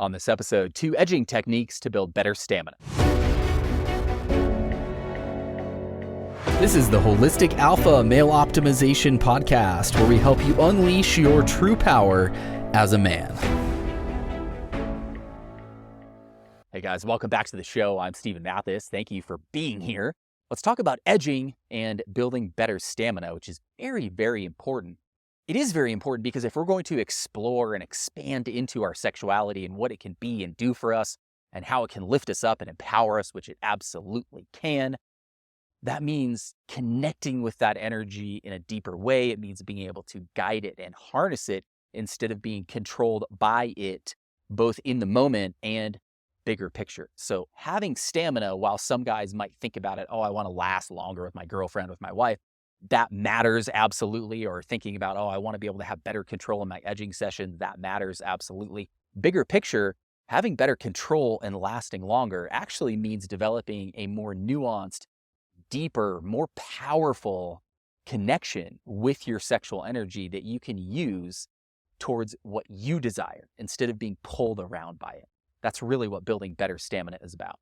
On this episode, 2 edging techniques to build better stamina. This is the Holistic Alpha Male Optimization Podcast, where we help you unleash your true power as a man. Hey guys, welcome back to the show. I'm Stephen Mathis. Thank you for being here. Let's talk about edging and building better stamina, which is very, very important. It is very important because if we're going to explore and expand into our sexuality and what it can be and do for us and how it can lift us up and empower us, which it absolutely can, that means connecting with that energy in a deeper way. It means being able to guide it and harness it instead of being controlled by it, both in the moment and bigger picture. So having stamina, while some guys might think about it, oh, I want to last longer with my girlfriend, with my wife, that matters absolutely. Or thinking about, oh, I want to be able to have better control in my edging sessions, that matters absolutely. Bigger picture, having better control and lasting longer actually means developing a more nuanced, deeper, more powerful connection with your sexual energy that you can use towards what you desire instead of being pulled around by it. That's really what building better stamina is about.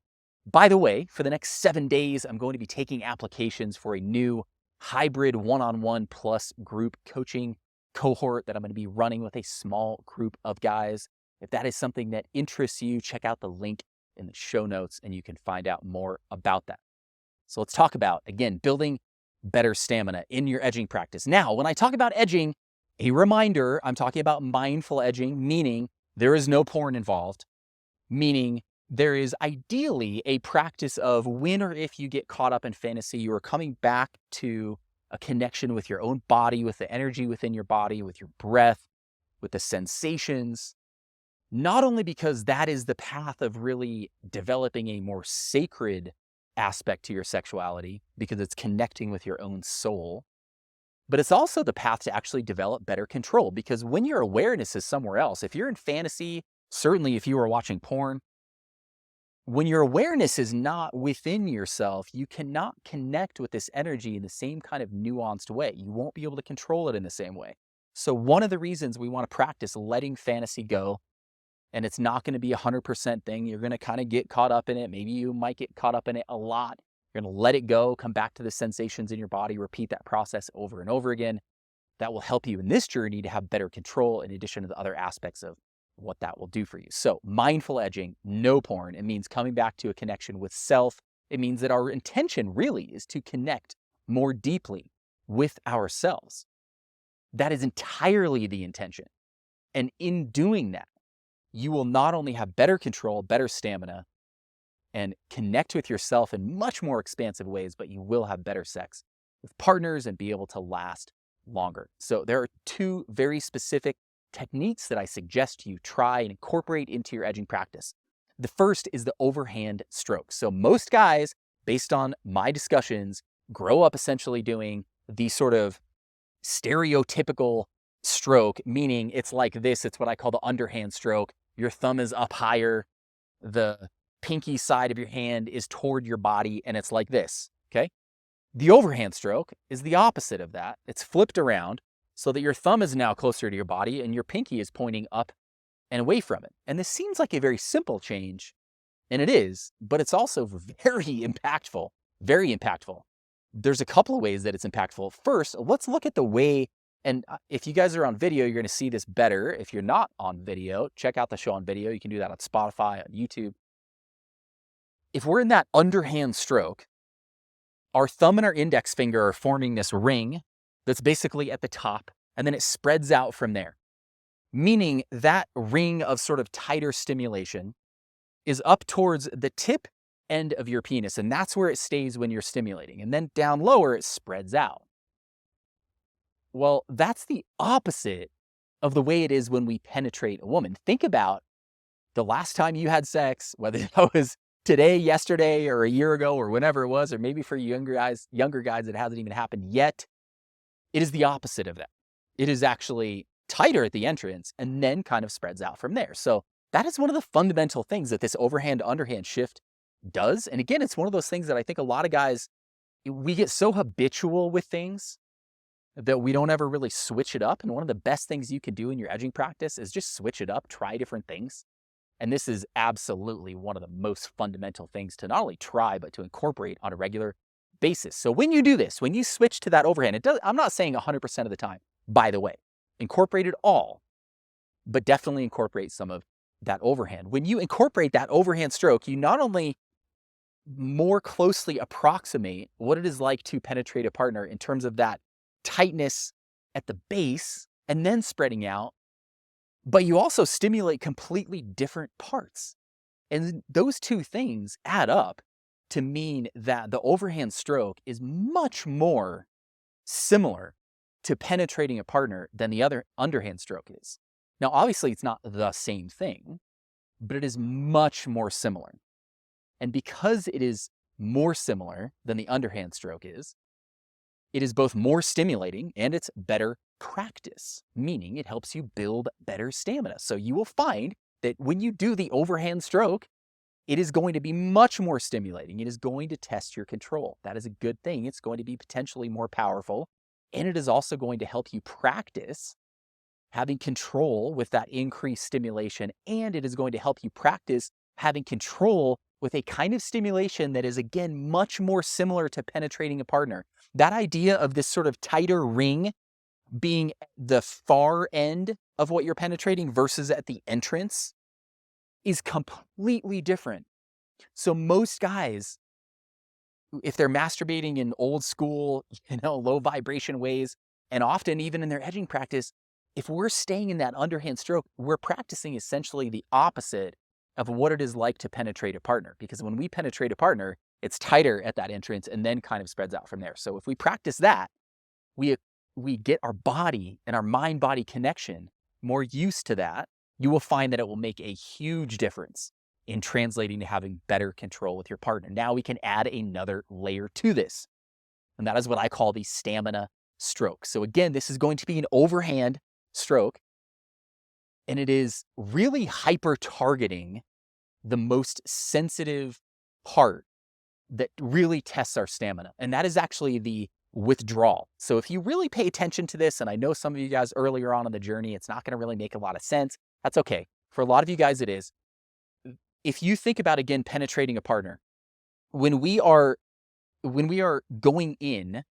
By the way, for the next 7 days, I'm going to be taking applications for a new hybrid one-on-one plus group coaching cohort that I'm going to be running with a small group of guys. If that is something that interests you, check out the link in the show notes and you can find out more about that. So let's talk about, again, building better stamina in your edging practice. Now, when I talk about edging, a reminder, I'm talking about mindful edging, meaning there is no porn involved, meaning there is ideally a practice of when or if you get caught up in fantasy, you are coming back to a connection with your own body, with the energy within your body, with your breath, with the sensations, not only because that is the path of really developing a more sacred aspect to your sexuality, because it's connecting with your own soul, but it's also the path to actually develop better control. Because when your awareness is somewhere else, if you're in fantasy, certainly if you are watching porn, when your awareness is not within yourself, you cannot connect with this energy in the same kind of nuanced way. You won't be able to control it in the same way. So one of the reasons we want to practice letting fantasy go, and it's not going to be a 100% thing. You're going to kind of get caught up in it. Maybe you might get caught up in it a lot. You're going to let it go, come back to the sensations in your body, repeat that process over and over again. That will help you in this journey to have better control in addition to the other aspects of what that will do for you. So mindful edging, no porn. It means coming back to a connection with self. It means that our intention really is to connect more deeply with ourselves. That is entirely the intention. And in doing that, you will not only have better control, better stamina, and connect with yourself in much more expansive ways, but you will have better sex with partners and be able to last longer. So there are 2 very specific techniques that I suggest you try and incorporate into your edging practice. The first is the overhand stroke. So most guys, based on my discussions, grow up essentially doing the sort of stereotypical stroke, meaning it's like this. It's what I call the underhand stroke. Your thumb is up higher, the pinky side of your hand is toward your body, and it's like this, okay? The overhand stroke is the opposite of that. It's flipped around so that your thumb is now closer to your body and your pinky is pointing up and away from it. And this seems like a very simple change, and it is, but it's also very impactful, very impactful. There's a couple of ways that it's impactful. First, let's look at the way, and if you guys are on video, you're going to see this better. If you're not on video, check out the show on video. You can do that on Spotify, on YouTube. If we're in that underhand stroke, our thumb and our index finger are forming this ring that's basically at the top, and then it spreads out from there. Meaning that ring of sort of tighter stimulation is up towards the tip end of your penis, and that's where it stays when you're stimulating. And then down lower, it spreads out. Well, that's the opposite of the way it is when we penetrate a woman. Think about the last time you had sex, whether that was today, yesterday, or a year ago, or whenever it was, or maybe for younger guys, it hasn't even happened yet. It is the opposite of that. It is actually tighter at the entrance and then kind of spreads out from there. So that is one of the fundamental things that this overhand underhand shift does. And again, it's one of those things that I think a lot of guys, we get so habitual with things that we don't ever really switch it up. And one of the best things you can do in your edging practice is just switch it up, try different things. And this is absolutely one of the most fundamental things to not only try, but to incorporate on a regular basis. So when you do this, when you switch to that overhand, I'm not saying 100% of the time, by the way, incorporate it all, but definitely incorporate some of that overhand. When you incorporate that overhand stroke, you not only more closely approximate what it is like to penetrate a partner in terms of that tightness at the base and then spreading out, but you also stimulate completely different parts. And those two things add up to mean that the overhand stroke is much more similar to penetrating a partner than the other underhand stroke is. Now, obviously, it's not the same thing, but it is much more similar. And because it is more similar than the underhand stroke is, it is both more stimulating and it's better practice, meaning it helps you build better stamina. So you will find that when you do the overhand stroke, it is going to be much more stimulating. It is going to test your control. That is a good thing. It's going to be potentially more powerful. And it is also going to help you practice having control with that increased stimulation. And it is going to help you practice having control with a kind of stimulation that is, again, much more similar to penetrating a partner. That idea of this sort of tighter ring being the far end of what you're penetrating versus at the entrance is completely different. So most guys, if they're masturbating in old school, low vibration ways, and often even in their edging practice, if we're staying in that underhand stroke, we're practicing essentially the opposite of what it is like to penetrate a partner. Because when we penetrate a partner, it's tighter at that entrance and then kind of spreads out from there. So if we practice that, we get our body and our mind-body connection more used to that. You will find that it will make a huge difference in translating to having better control with your partner. Now we can add another layer to this, and that is what I call the stamina stroke. So again, this is going to be an overhand stroke, and it is really hyper-targeting the most sensitive part that really tests our stamina, and that is actually the withdrawal. So if you really pay attention to this, and I know some of you guys earlier on in the journey, it's not going to really make a lot of sense. That's okay. For a lot of you guys, it is. If you think about, again, penetrating a partner, when we are going in,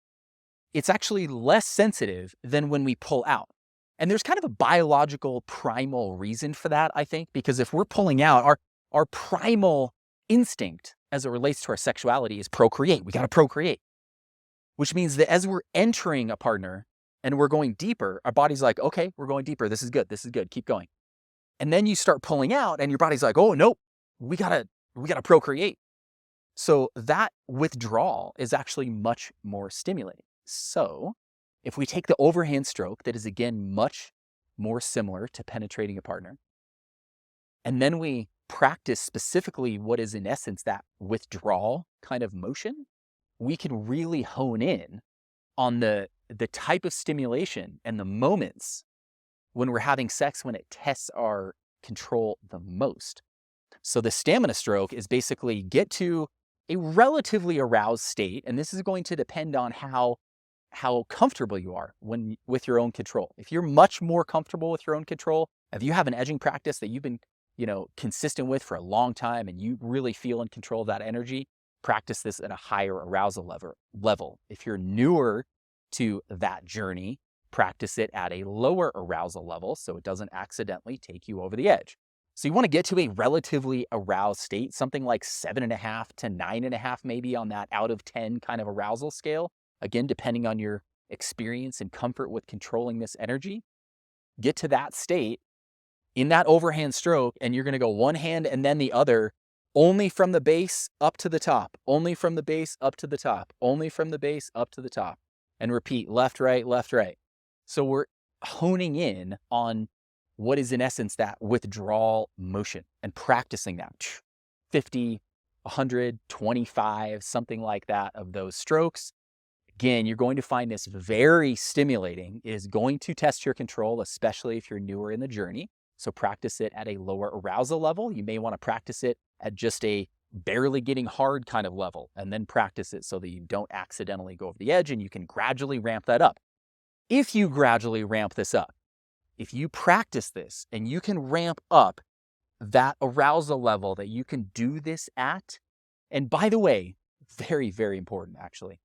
it's actually less sensitive than when we pull out. And there's kind of a biological primal reason for that, I think, because if we're pulling out, our primal instinct as it relates to our sexuality is procreate. We got to procreate, which means that as we're entering a partner and we're going deeper, our body's like, okay, we're going deeper. This is good. This is good. Keep going. And then you start pulling out and your body's like, oh, nope, we gotta procreate. So that withdrawal is actually much more stimulating. So if we take the overhand stroke that is, again, much more similar to penetrating a partner, and then we practice specifically what is in essence that withdrawal kind of motion, we can really hone in on the type of stimulation and the moments when we're having sex when it tests our control the most. So the stamina stroke is basically get to a relatively aroused state, and this is going to depend on how comfortable you are with your own control. If you're much more comfortable with your own control, if you have an edging practice that you've been consistent with for a long time and you really feel in control of that energy, practice this at a higher arousal level. If you're newer to that journey, practice it at a lower arousal level so it doesn't accidentally take you over the edge. So you want to get to a relatively aroused state, something like 7.5 to 9.5 maybe on that out of 10 kind of arousal scale. Again, depending on your experience and comfort with controlling this energy. Get to that state in that overhand stroke, and you're going to go one hand and then the other, only from the base up to the top, only from the base up to the top, only from the base up to the top, and repeat left, right, left, right. So we're honing in on what is in essence that withdrawal motion and practicing that 50, 100, 25, something like that of those strokes. Again, you're going to find this very stimulating. It is going to test your control, especially if you're newer in the journey. So practice it at a lower arousal level. You may want to practice it at just a barely getting hard kind of level, and then practice it so that you don't accidentally go over the edge, and you can gradually ramp that up. If you gradually ramp this up, if you practice this and you can ramp up that arousal level that you can do this at. And by the way, very, very important actually,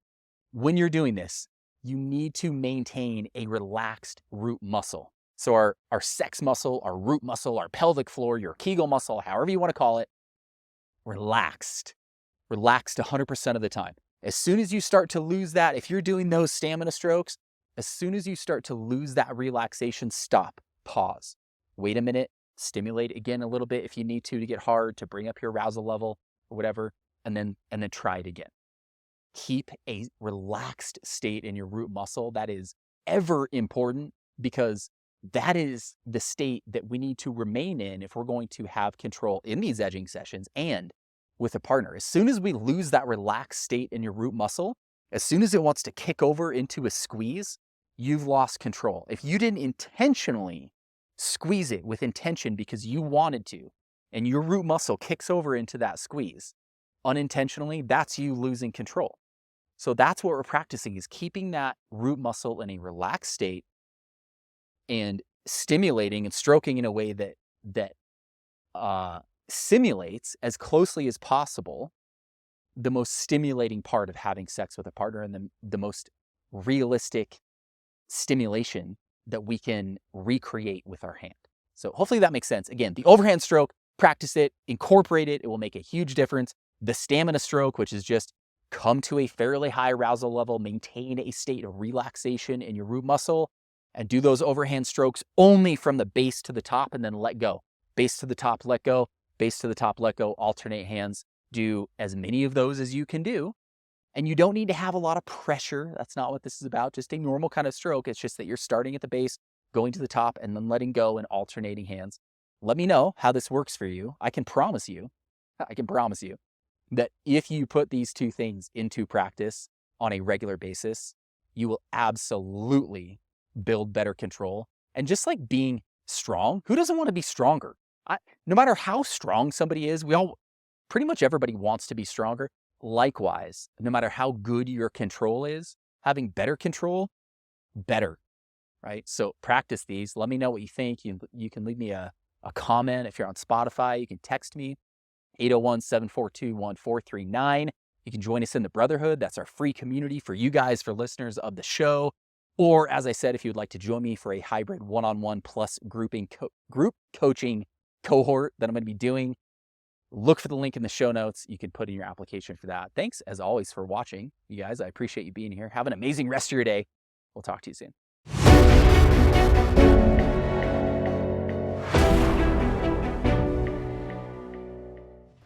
when you're doing this, you need to maintain a relaxed root muscle. So our sex muscle, our root muscle, our pelvic floor, your Kegel muscle, however you want to call it, relaxed 100% of the time. As soon as you start to lose that, if you're doing those stamina strokes, as soon as you start to lose that relaxation, stop, pause, wait a minute, stimulate again a little bit if you need to get hard, to bring up your arousal level or whatever, and then try it again. Keep a relaxed state in your root muscle. That is ever important, because that is the state that we need to remain in if we're going to have control in these edging sessions and with a partner. As soon as we lose that relaxed state in your root muscle, as soon as it wants to kick over into a squeeze, you've lost control. If you didn't intentionally squeeze it with intention because you wanted to, and your root muscle kicks over into that squeeze unintentionally, that's you losing control. So that's what we're practicing, is keeping that root muscle in a relaxed state and stimulating and stroking in a way that simulates as closely as possible the most stimulating part of having sex with a partner, and the most realistic stimulation that we can recreate with our hand. So hopefully that makes sense. Again, the overhand stroke, practice it, incorporate it. It will make a huge difference. The stamina stroke, which is just come to a fairly high arousal level, maintain a state of relaxation in your root muscle, and do those overhand strokes only from the base to the top, and then let go. Base to the top, let go. Base to the top, let go. Alternate hands. Do as many of those as you can do. And you don't need to have a lot of pressure. That's not what this is about. Just a normal kind of stroke. It's just that you're starting at the base, going to the top, and then letting go and alternating hands. Let me know how this works for you. I can promise you that if you put these two things into practice on a regular basis, you will absolutely build better control. And just like being strong, who doesn't want to be stronger? No matter how strong somebody is, pretty much everybody wants to be stronger. Likewise, no matter how good your control is, having better control, better, right? So practice these. Let me know what you think. You can leave me a comment. If you're on Spotify, you can text me, 801-742-1439. You can join us in the Brotherhood. That's our free community for you guys, for listeners of the show. Or as I said, if you'd like to join me for a hybrid one-on-one plus group coaching cohort that I'm going to be doing, look for the link in the show notes. You can put in your application for that. Thanks, as always, for watching. You guys, I appreciate you being here. Have an amazing rest of your day. We'll talk to you soon.